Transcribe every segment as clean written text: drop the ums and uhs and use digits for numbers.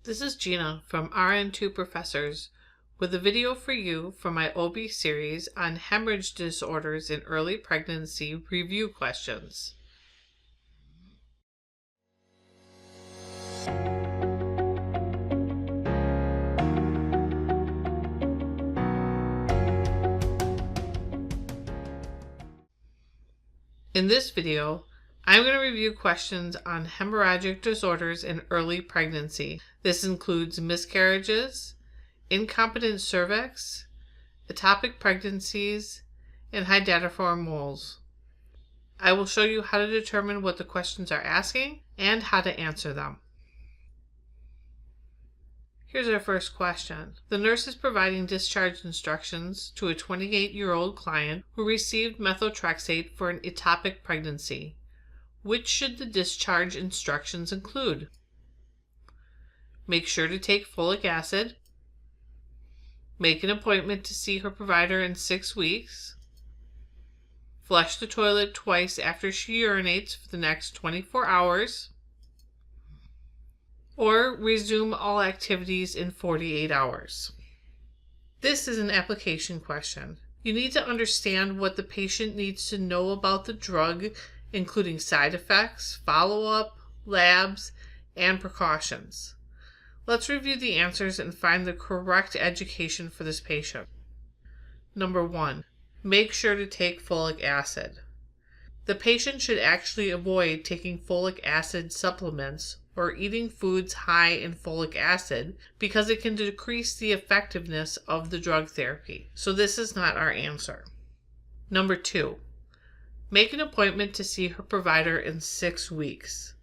This is Gina from RN2 Professors with a video for you from my OB series on hemorrhage disorders in early pregnancy review questions. In this video, I'm going to review questions on hemorrhagic disorders in early pregnancy. This includes miscarriages, incompetent cervix, ectopic pregnancies, and hydatidiform moles. I will show you how to determine what the questions are asking and how to answer them. Here's our first question. The nurse is providing discharge instructions to a 28-year-old client who received methotrexate for an ectopic pregnancy. Which should the discharge instructions include? Make sure to take folic acid. Make an appointment to see her provider in 6 weeks. Flush the toilet twice after she urinates for the next 24 hours. Or resume all activities in 48 hours. This is an application question. You need to understand what the patient needs to know about the drug, including side effects, follow-up, labs, and precautions. Let's review the answers and find the correct education for this patient. Number 1, make sure to take folic acid. The patient should actually avoid taking folic acid supplements or eating foods high in folic acid because it can decrease the effectiveness of the drug therapy. So this is not our answer. Number 2, make an appointment to see her provider in 6 weeks.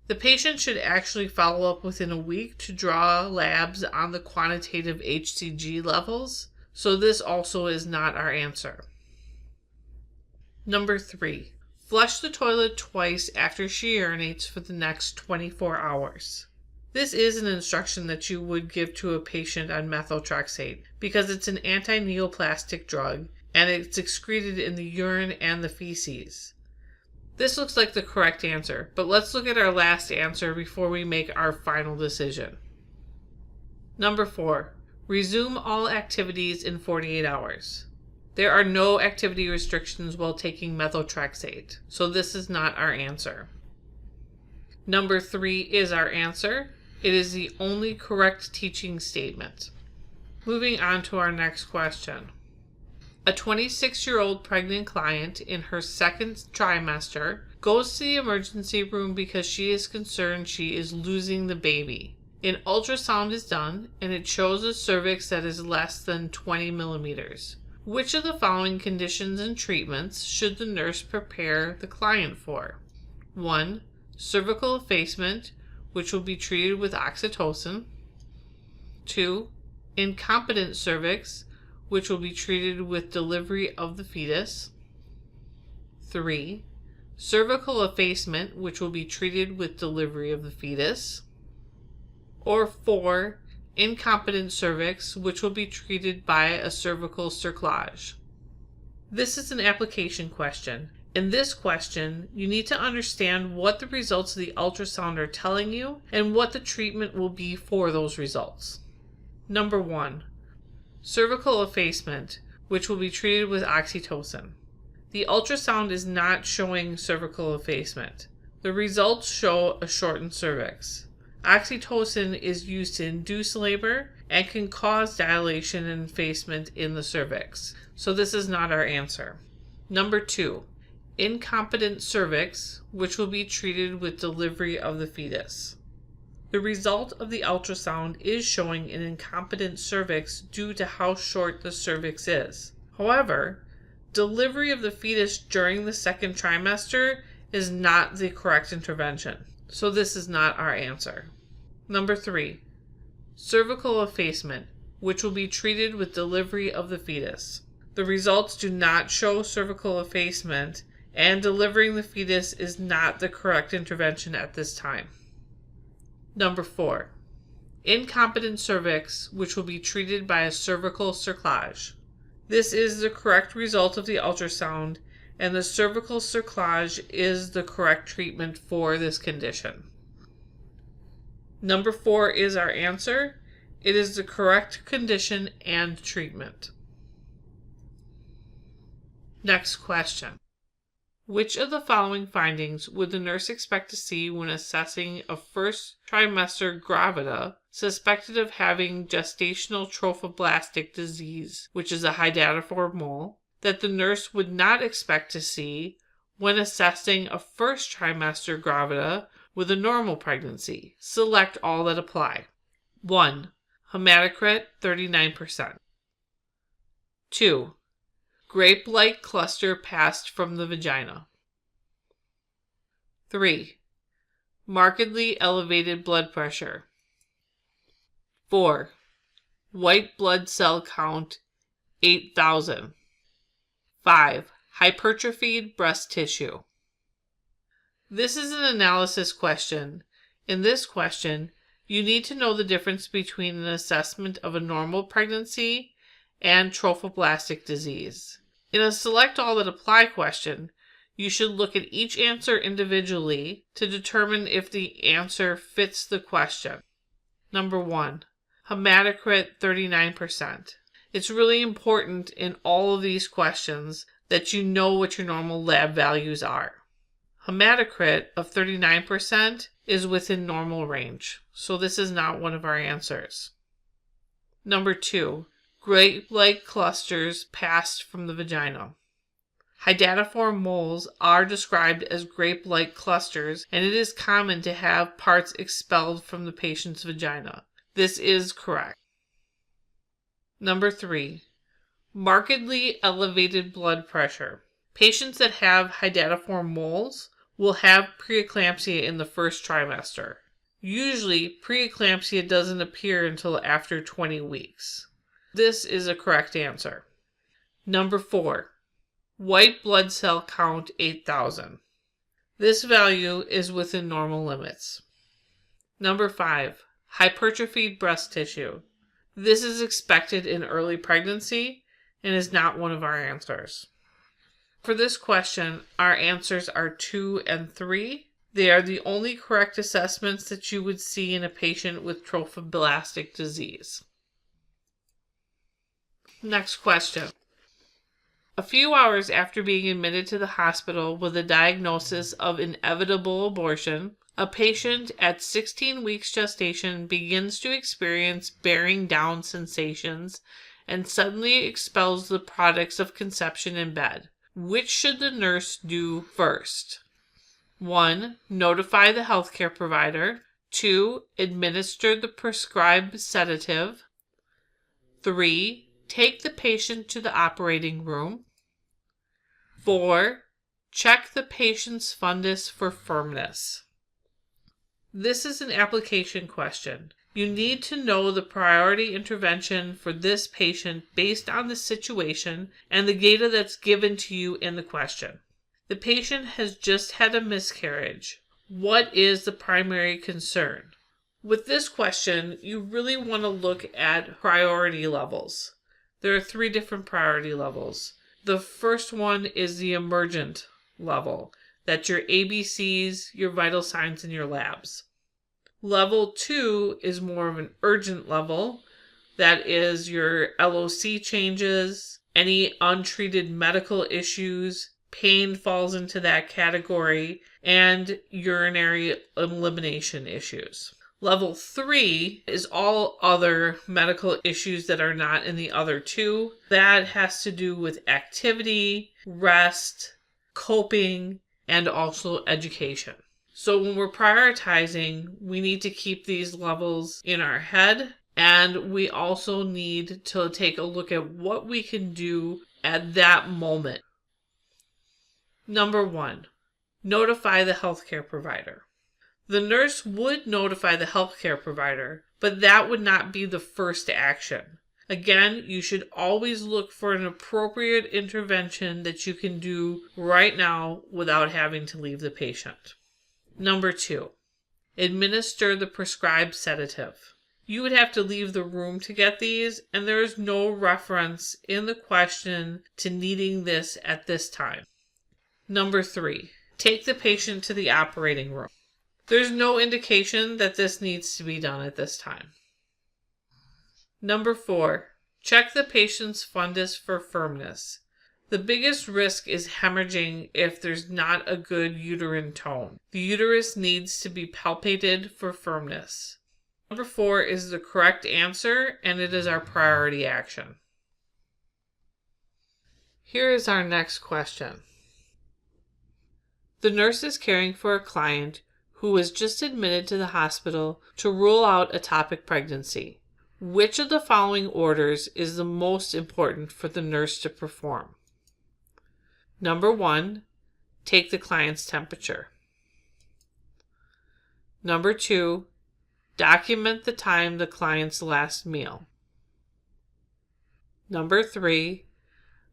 The patient should actually follow up within a week to draw labs on the quantitative HCG levels, so this also is not our answer. Number 3, flush the toilet twice after she urinates for the next 24 hours. This is an instruction that you would give to a patient on methotrexate because it's an anti-neoplastic drug and it's excreted in the urine and the feces. This looks like the correct answer, but let's look at our last answer before we make our final decision. Number 4, resume all activities in 48 hours. There are no activity restrictions while taking methotrexate, so this is not our answer. Number 3 is our answer. It is the only correct teaching statement. Moving on to our next question. A 26-year-old pregnant client in her second trimester goes to the emergency room because she is concerned she is losing the baby. An ultrasound is done and it shows a cervix that is less than 20 millimeters. Which of the following conditions and treatments should the nurse prepare the client for? 1, cervical effacement, which will be treated with oxytocin. 2, incompetent cervix, which will be treated with delivery of the fetus. 3, cervical effacement, which will be treated with delivery of the fetus. Or 4, incompetent cervix, which will be treated by a cervical cerclage. This is an application question. In this question, you need to understand what the results of the ultrasound are telling you and what the treatment will be for those results. Number 1, cervical effacement, which will be treated with oxytocin. The ultrasound is not showing cervical effacement. The results show a shortened cervix. Oxytocin is used to induce labor and can cause dilation and effacement in the cervix, so this is not our answer. Number 2, incompetent cervix, which will be treated with delivery of the fetus. The result of the ultrasound is showing an incompetent cervix due to how short the cervix is. However, delivery of the fetus during the second trimester is not the correct intervention, so this is not our answer. Number 3, cervical effacement, which will be treated with delivery of the fetus. The results do not show cervical effacement, and delivering the fetus is not the correct intervention at this time. Number 4, incompetent cervix, which will be treated by a cervical cerclage. This is the correct result of the ultrasound, and the cervical cerclage is the correct treatment for this condition. Number 4 is our answer. It is the correct condition and treatment. Next question. Which of the following findings would the nurse expect to see when assessing a first trimester gravida suspected of having gestational trophoblastic disease, which is a hydatidiform mole, that the nurse would not expect to see when assessing a first trimester gravida with a normal pregnancy? Select all that apply. 1. Hematocrit 39%. 2. Grape-like cluster passed from the vagina. 3. Markedly elevated blood pressure. 4. White blood cell count 8,000. 5. Hypertrophied breast tissue. This is an analysis question. In this question, you need to know the difference between an assessment of a normal pregnancy and trophoblastic disease. In a select all that apply question, you should look at each answer individually to determine if the answer fits the question. Number 1, hematocrit 39%. It's really important in all of these questions that you know what your normal lab values are. Hematocrit of 39% is within normal range, so this is not one of our answers. Number 2, grape-like clusters passed from the vagina. Hydatidiform moles are described as grape-like clusters, and it is common to have parts expelled from the patient's vagina. This is correct. Number 3, markedly elevated blood pressure. Patients that have hydatidiform moles will have preeclampsia in the first trimester. Usually, preeclampsia doesn't appear until after 20 weeks. This is a correct answer. Number 4, white blood cell count 8,000. This value is within normal limits. Number 5, hypertrophied breast tissue. This is expected in early pregnancy and is not one of our answers. For this question, our answers are 2 and 3. They are the only correct assessments that you would see in a patient with trophoblastic disease. Next question. A few hours after being admitted to the hospital with a diagnosis of inevitable abortion, a patient at 16 weeks gestation begins to experience bearing down sensations and suddenly expels the products of conception in bed. Which should the nurse do first? 1. Notify the healthcare provider. 2. Administer the prescribed sedative. 3. Take the patient to the operating room. 4. Check the patient's fundus for firmness. This is an application question. You need to know the priority intervention for this patient based on the situation and the data that's given to you in the question. The patient has just had a miscarriage. What is the primary concern? With this question, you really want to look at priority levels. There are 3 different priority levels. The first one is the emergent level. That's your ABCs, your vital signs, and your labs. Level 2 is more of an urgent level. That is your LOC changes, any untreated medical issues, pain falls into that category, and urinary elimination issues. Level 3 is all other medical issues that are not in the other 2. That has to do with activity, rest, coping, and also education. So when we're prioritizing, we need to keep these levels in our head, and we also need to take a look at what we can do at that moment. Number 1, notify the healthcare provider. The nurse would notify the healthcare provider, but that would not be the first action. Again, you should always look for an appropriate intervention that you can do right now without having to leave the patient. Number 2, administer the prescribed sedative. You would have to leave the room to get these, and there is no reference in the question to needing this at this time. Number 3, take the patient to the operating room. There's no indication that this needs to be done at this time. Number 4, check the patient's fundus for firmness. The biggest risk is hemorrhaging if there's not a good uterine tone. The uterus needs to be palpated for firmness. Number 4 is the correct answer, and it is our priority action. Here is our next question. The nurse is caring for a client who was just admitted to the hospital to rule out ectopic pregnancy. Which of the following orders is the most important for the nurse to perform? Number 1, take the client's temperature. Number 2, document the time the client's last meal. Number 3,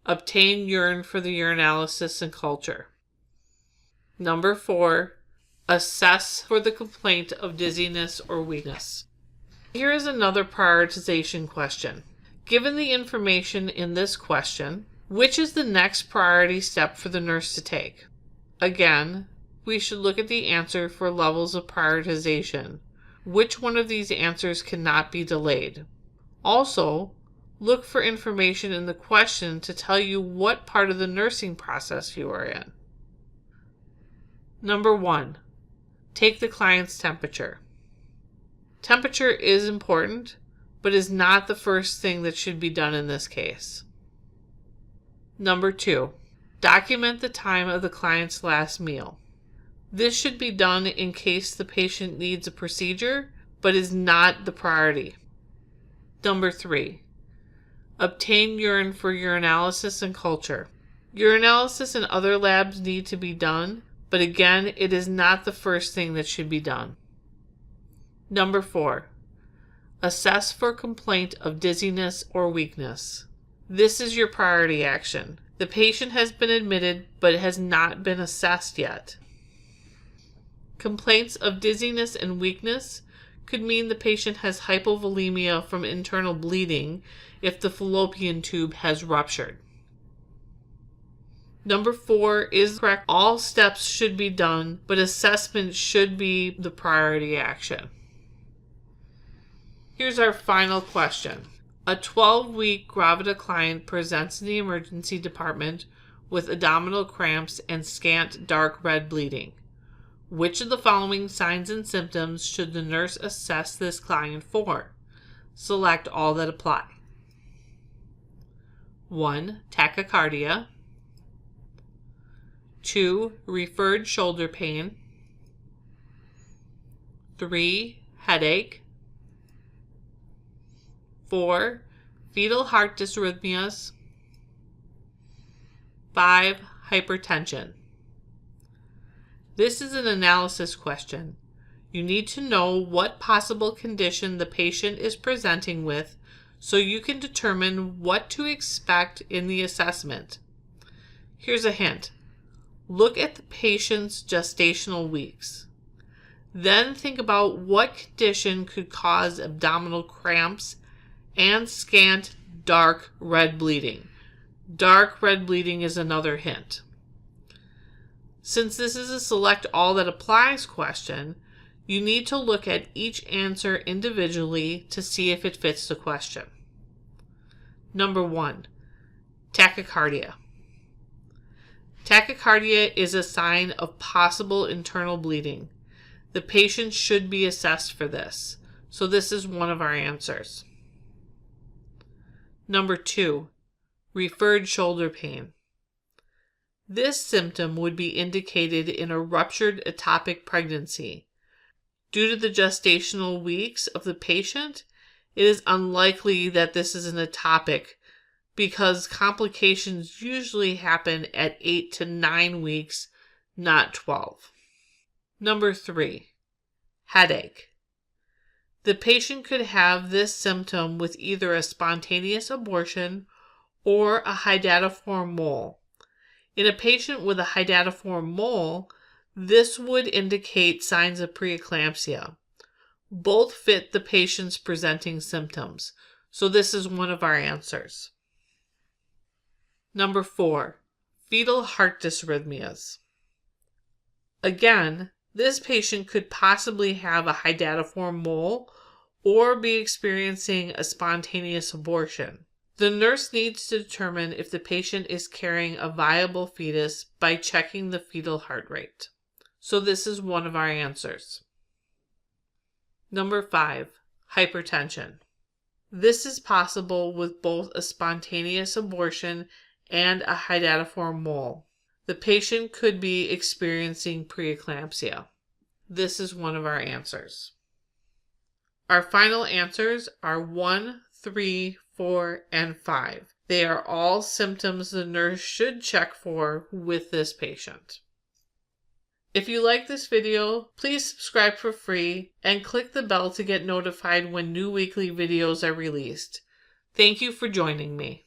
obtain urine for the urinalysis and culture. Number 4, assess for the complaint of dizziness or weakness. Here is another prioritization question. Given the information in this question, which is the next priority step for the nurse to take? Again, we should look at the answer for levels of prioritization. Which one of these answers cannot be delayed? Also, look for information in the question to tell you what part of the nursing process you are in. Number 1, take the client's temperature. Temperature is important, but is not the first thing that should be done in this case. Number 2, document the time of the client's last meal. This should be done in case the patient needs a procedure, but is not the priority. Number 3, obtain urine for urinalysis and culture. Urinalysis and other labs need to be done, but again, it is not the first thing that should be done. Number 4, assess for complaint of dizziness or weakness. This is your priority action. The patient has been admitted, but has not been assessed yet. Complaints of dizziness and weakness could mean the patient has hypovolemia from internal bleeding if the fallopian tube has ruptured. Number 4 is correct. All steps should be done, but assessment should be the priority action. Here's our final question. A 12-week gravida client presents in the emergency department with abdominal cramps and scant dark red bleeding. Which of the following signs and symptoms should the nurse assess this client for? Select all that apply. 1, tachycardia. 2, referred shoulder pain. 3, headache. 4, fetal heart dysrhythmias. 5, hypertension. This is an analysis question. You need to know what possible condition the patient is presenting with so you can determine what to expect in the assessment. Here's a hint. Look at the patient's gestational weeks. Then think about what condition could cause abdominal cramps and scant dark red bleeding. Dark red bleeding is another hint. Since this is a select all that applies question, you need to look at each answer individually to see if it fits the question. Number 1, tachycardia. Tachycardia is a sign of possible internal bleeding. The patient should be assessed for this, so this is one of our answers. Number 2, referred shoulder pain. This symptom would be indicated in a ruptured ectopic pregnancy. Due to the gestational weeks of the patient, it is unlikely that this is an ectopic because complications usually happen at 8 to 9 weeks, not 12. Number 3, headache. The patient could have this symptom with either a spontaneous abortion or a hydatidiform mole. In a patient with a hydatidiform mole, this would indicate signs of preeclampsia. Both fit the patient's presenting symptoms, so this is one of our answers. Number 4, fetal heart dysrhythmias. Again, This patient could possibly have a hydatidiform mole or be experiencing a spontaneous abortion. The nurse needs to determine if the patient is carrying a viable fetus by checking the fetal heart rate. So this is one of our answers. Number 5, hypertension. This is possible with both a spontaneous abortion and a hydatidiform mole. The patient could be experiencing preeclampsia. This is one of our answers. Our final answers are 1, 3, 4, and 5. They are all symptoms the nurse should check for with this patient. If you like this video, please subscribe for free and click the bell to get notified when new weekly videos are released. Thank you for joining me.